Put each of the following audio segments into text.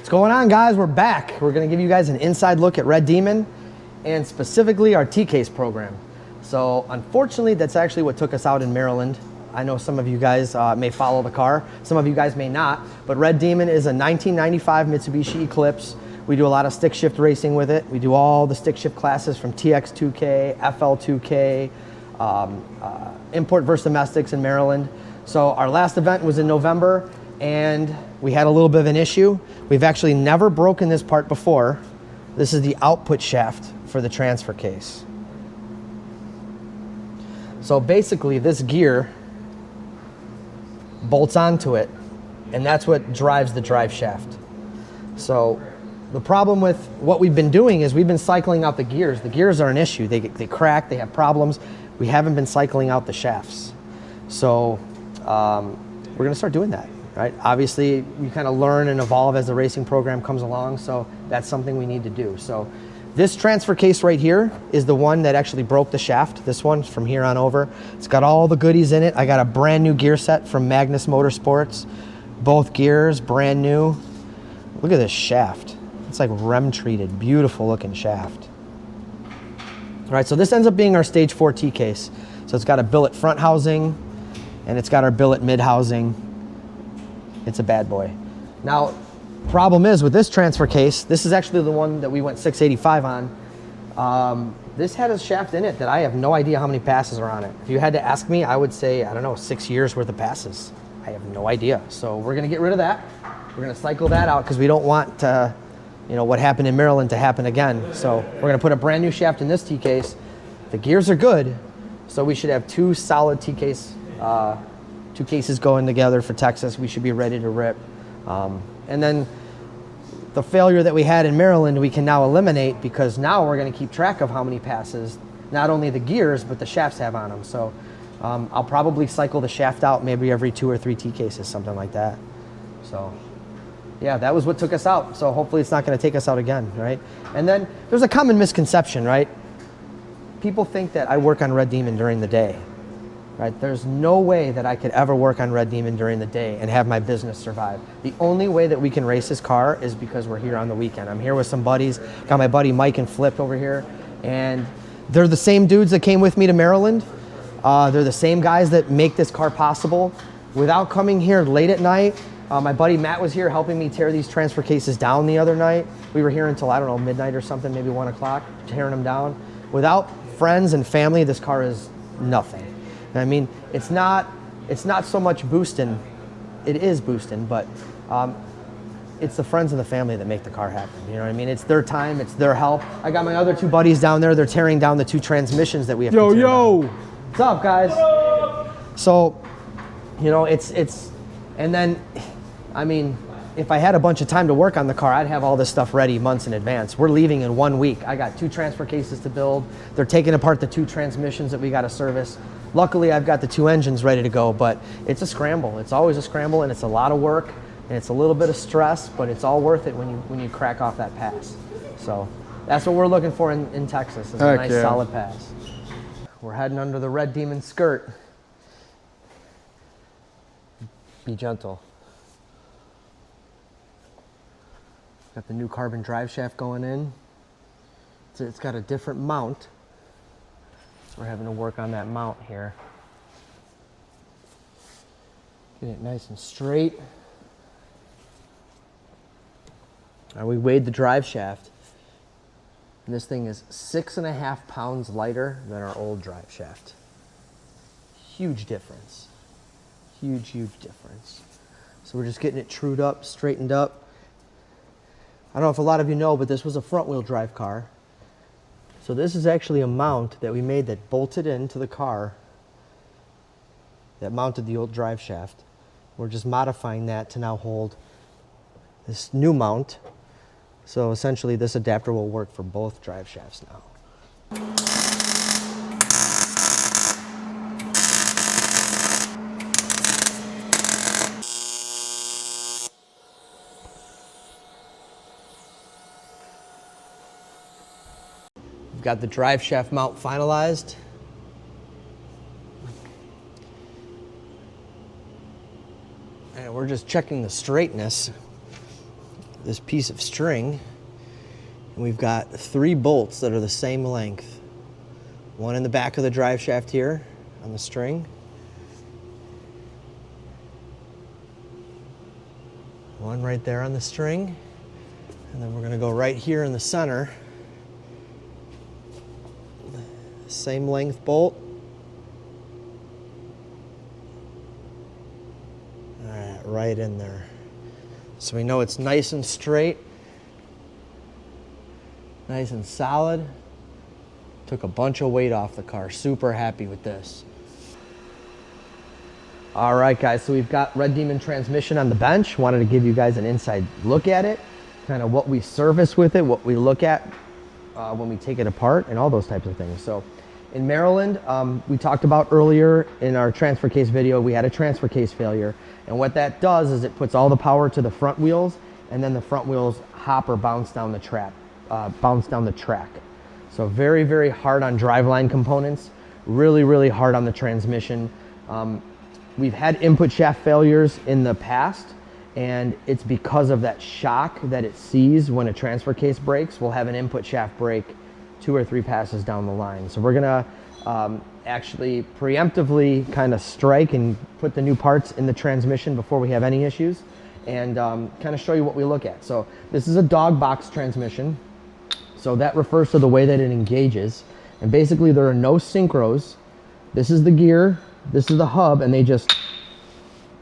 What's going on, guys? We're back. We're going to give you guys an inside look at Red Demon and specifically our T-Case program. So unfortunately, that's actually what took us out in Maryland. I know some of you guys may follow the car. Some of you guys may not, but Red Demon is a 1995 Mitsubishi Eclipse. We do a lot of stick shift racing with it. We do all the stick shift classes from TX2K, FL2K, import versus domestics in Maryland. So our last event was in November and we had a little bit of an issue. We've actually never broken this part before. This is the output shaft for the transfer case. So basically this gear bolts onto it and that's what drives the drive shaft. So the problem with what we've been doing is we've been cycling out the gears. The gears are an issue. They crack, they have problems. We haven't been cycling out the shafts. So we're gonna start doing that, right? Obviously, you kind of learn and evolve as the racing program comes along, so that's something we need to do. So this transfer case right here is the one that actually broke the shaft. This one from here on over. It's got all the goodies in it. I got a brand new gear set from Magnus Motorsports. Both gears, brand new. Look at this shaft. It's like REM treated, beautiful looking shaft. All right, so this ends up being our stage 4 T-case. So it's got a billet front housing and it's got our billet mid housing. It's a bad boy. Now, problem is with this transfer case, this is actually the one that we went 685 on. This had a shaft in it that I have no idea how many passes are on it. If you had to ask me, I would say, I don't know, 6 years worth of passes. I have no idea. So we're gonna get rid of that. We're gonna cycle that out because we don't want you know, what happened in Maryland to happen again. So we're gonna put a brand new shaft in this T-case. The gears are good, so we should have two solid T-case, two cases going together for Texas. We should be ready to rip. And then the failure that we had in Maryland, we can now eliminate because now we're gonna keep track of how many passes, not only the gears, but the shafts have on them. So I'll probably cycle the shaft out maybe every 2 or 3 T-cases, something like that. So yeah, that was what took us out. So hopefully it's not gonna take us out again, right? And then there's a common misconception, right? People think that I work on Red Demon during the day, right? There's no way that I could ever work on Red Demon during the day and have my business survive. The only way that we can race this car is because we're here on the weekend. I'm here with some buddies. Got my buddy Mike and Flip over here, and they're the same dudes that came with me to Maryland. They're the same guys that make this car possible. Without coming here late at night, my buddy Matt was here helping me tear these transfer cases down the other night. We were here until, I don't know, midnight or something, maybe 1 o'clock, tearing them down. Without friends and family, this car is nothing. I mean, it's not so much Boostin. It is Boostin, but it's the friends and the family that make the car happen. You know what I mean? It's their time, it's their help. I got my other 2 buddies down there. They're tearing down the 2 transmissions that we have to tear down. What's up, guys? So, you know, and then, I mean, if I had a bunch of time to work on the car, I'd have all this stuff ready months in advance. We're leaving in 1 week. I got 2 transfer cases to build. They're taking apart the 2 transmissions that we got to service. Luckily, I've got the 2 engines ready to go, but it's a scramble. It's always a scramble, and it's a lot of work, and it's a little bit of stress, but it's all worth it when you crack off that pass. So that's what we're looking for in Texas, is a nice solid pass. We're heading under the Red Demon skirt. Be gentle. Got the new carbon drive shaft going in. It's got a different mount. We're having to work on that mount here. Get it nice and straight. We weighed the drive shaft. And this thing is 6.5 pounds lighter than our old drive shaft. Huge difference. Huge, huge difference. So we're just getting it trued up, straightened up. I don't know if a lot of you know, but this was a front wheel drive car. So this is actually a mount that we made that bolted into the car that mounted the old drive shaft. We're just modifying that to now hold this new mount. So essentially this adapter will work for both drive shafts now. We've got the drive shaft mount finalized. And we're just checking the straightness. this piece of string, and we've got 3 bolts that are the same length. One in the back of the drive shaft here on the string. One right there on the string. And then we're going to go right here in the center. Same length bolt. All right, right in there. So we know it's nice and straight, nice and solid. Took a bunch of weight off the car. Super happy with this. All right, guys, so we've got Red Demon transmission on the bench. Wanted to give you guys an inside look at it, kind of what we service with it, what we look at when we take it apart, and all those types of things. So in Maryland, we talked about earlier in our transfer case video, we had a transfer case failure. And what that does is it puts all the power to the front wheels, and then the front wheels hop or bounce down the track. So very, very hard on driveline components, really, really hard on the transmission. We've had input shaft failures in the past, and it's because of that shock that it sees when a transfer case breaks. We'll have an input shaft break 2 or 3 passes down the line. So we're gonna actually preemptively kind of strike and put the new parts in the transmission before we have any issues, and kind of show you what we look at. So this is a dog box transmission. So that refers to the way that it engages. And basically there are no synchros. This is the gear, this is the hub, and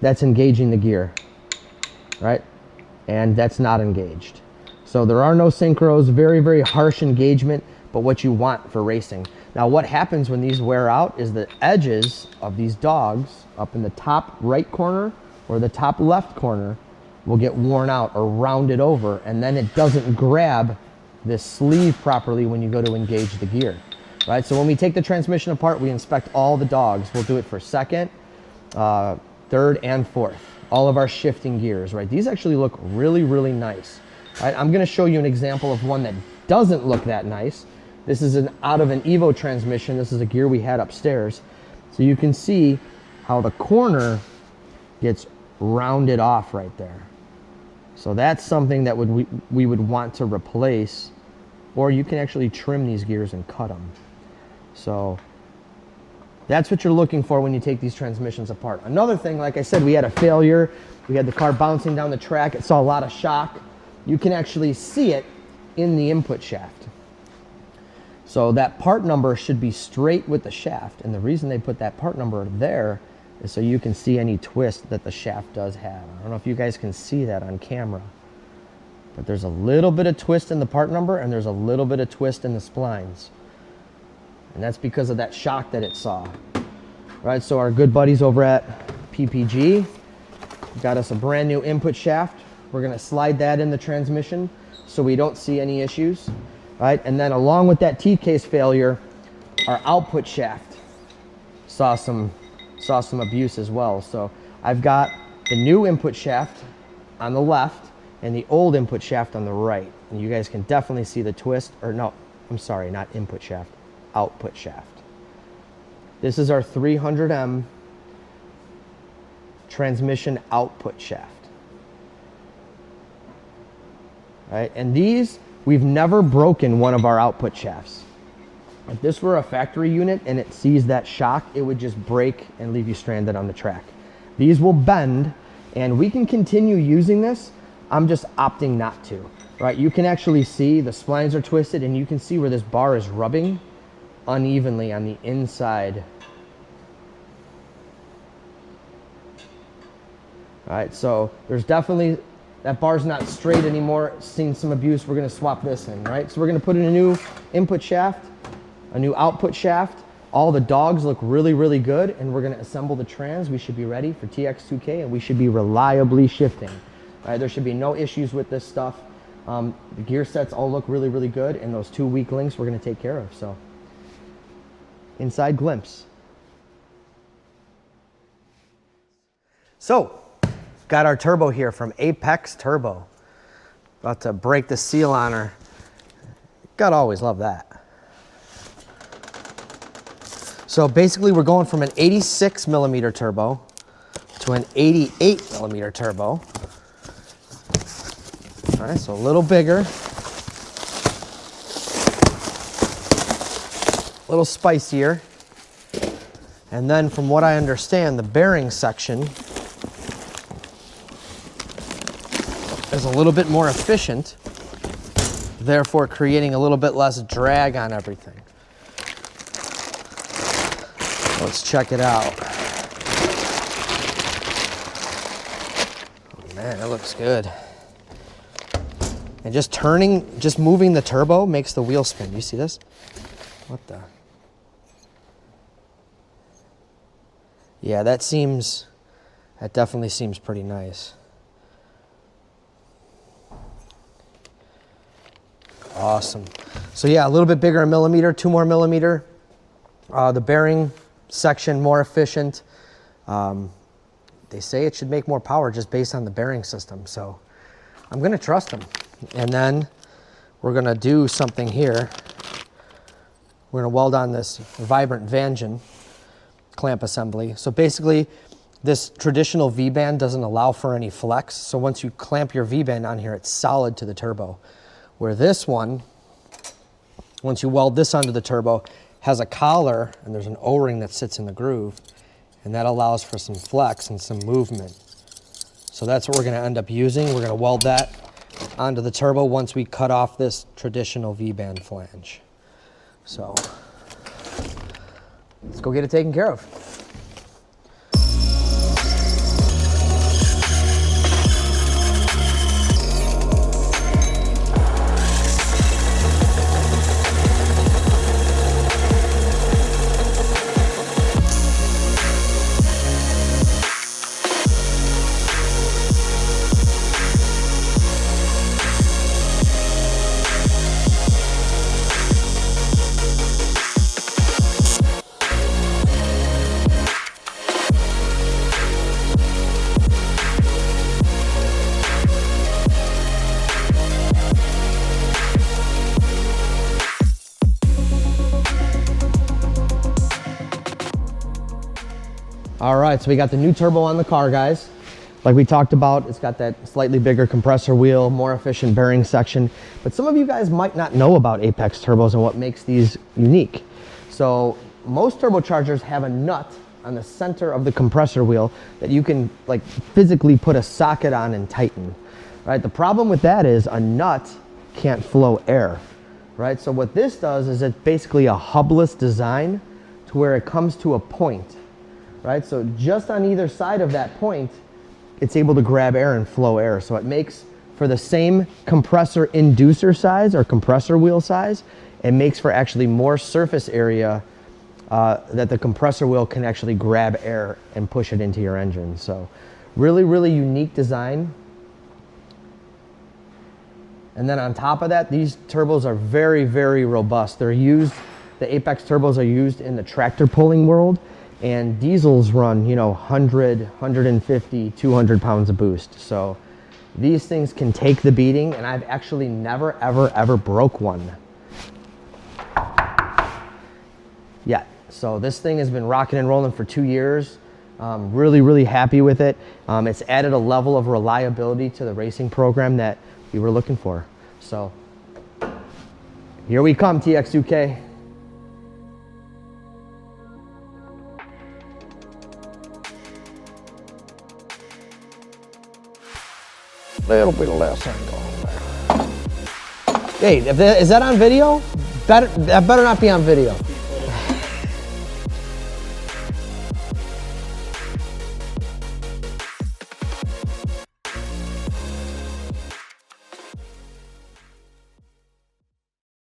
that's engaging the gear, right? And that's not engaged. So there are no synchros, very, very harsh engagement, but what you want for racing. Now what happens when these wear out is the edges of these dogs up in the top right corner or the top left corner will get worn out or rounded over, and then it doesn't grab this sleeve properly when you go to engage the gear, right? So when we take the transmission apart, we inspect all the dogs. We'll do it for second, third, and fourth. All of our shifting gears, right? These actually look really, really nice. Right? I'm gonna show you an example of one that doesn't look that nice. This is out of an Evo transmission. This is a gear we had upstairs. So you can see how the corner gets rounded off right there. So that's something that we would want to replace, or you can actually trim these gears and cut them. So that's what you're looking for when you take these transmissions apart. Another thing, like I said, we had a failure. We had the car bouncing down the track. It saw a lot of shock. You can actually see it in the input shaft. So that part number should be straight with the shaft. And the reason they put that part number there is so you can see any twist that the shaft does have. I don't know if you guys can see that on camera, but there's a little bit of twist in the part number, and there's a little bit of twist in the splines. And that's because of that shock that it saw. Right, so our good buddies over at PPG got us a brand new input shaft. We're gonna slide that in the transmission so we don't see any issues. Right, and then along with that T-case failure, our output shaft saw some abuse as well. So I've got the new input shaft on the left and the old input shaft on the right. And you guys can definitely see the twist, or no, I'm sorry, not input shaft, output shaft. This is our 300M transmission output shaft. Right, and these, we've never broken one of our output shafts. If this were a factory unit and it sees that shock, it would just break and leave you stranded on the track. These will bend, and we can continue using this. I'm just opting not to, right? You can actually see the splines are twisted, and you can see where this bar is rubbing unevenly on the inside. All right, so there's definitely, that bar's not straight anymore. It's seen some abuse. We're gonna swap this in, right? So we're gonna put in a new input shaft, a new output shaft. All the dogs look really, really good, and we're gonna assemble the trans. We should be ready for TX2K, and we should be reliably shifting. All right, there should be no issues with this stuff. The gear sets all look really, really good, and those 2 weak links we're gonna take care of. So, inside glimpse. So, got our turbo here from Apex Turbo. About to break the seal on her. Gotta always love that. So basically we're going from an 86 millimeter turbo to an 88 millimeter turbo. All right, so a little bigger. A little spicier. And then from what I understand, the bearing section is a little bit more efficient, therefore creating a little bit less drag on everything. Let's check it out. Oh man, it looks good. And just moving the turbo makes the wheel spin. You see this? What the? Yeah, that definitely seems pretty nice. Awesome. So yeah, a little bit bigger in millimeter, 2 more millimeter. The bearing section more efficient. They say it should make more power just based on the bearing system. So I'm gonna trust them. And then we're gonna do something here. We're gonna weld on this Vibrant Vangeon clamp assembly. So basically, this traditional V-band doesn't allow for any flex. So once you clamp your V-band on here, it's solid to the turbo. Where this one, once you weld this onto the turbo, has a collar and there's an O-ring that sits in the groove, and that allows for some flex and some movement. So that's what we're gonna end up using. We're gonna weld that onto the turbo once we cut off this traditional V-band flange. So let's go get it taken care of. All right, so we got the new turbo on the car, guys. Like we talked about, it's got that slightly bigger compressor wheel, more efficient bearing section. But some of you guys might not know about Apex turbos and what makes these unique. So most turbochargers have a nut on the center of the compressor wheel that you can like physically put a socket on and tighten, right? The problem with that is a nut can't flow air, right? So what this does is it's basically a hubless design to where it comes to a point. Right, so just on either side of that point, it's able to grab air and flow air. So it makes, for the same compressor inducer size or compressor wheel size, it makes for actually more surface area that the compressor wheel can actually grab air and push it into your engine. So really, really unique design. And then on top of that, these turbos are very, very robust. They're used, the Apex turbos are used in the tractor pulling world. And diesels run, you know, 100, 150, 200 pounds of boost. So these things can take the beating, and I've actually never, ever, ever broke one yet. So this thing has been rocking and rolling for 2 years. Really, really happy with it. It's added a level of reliability to the racing program that we were looking for. So here we come, TX2K. Little bit less angle there. Hey, is that on video? That better not be on video.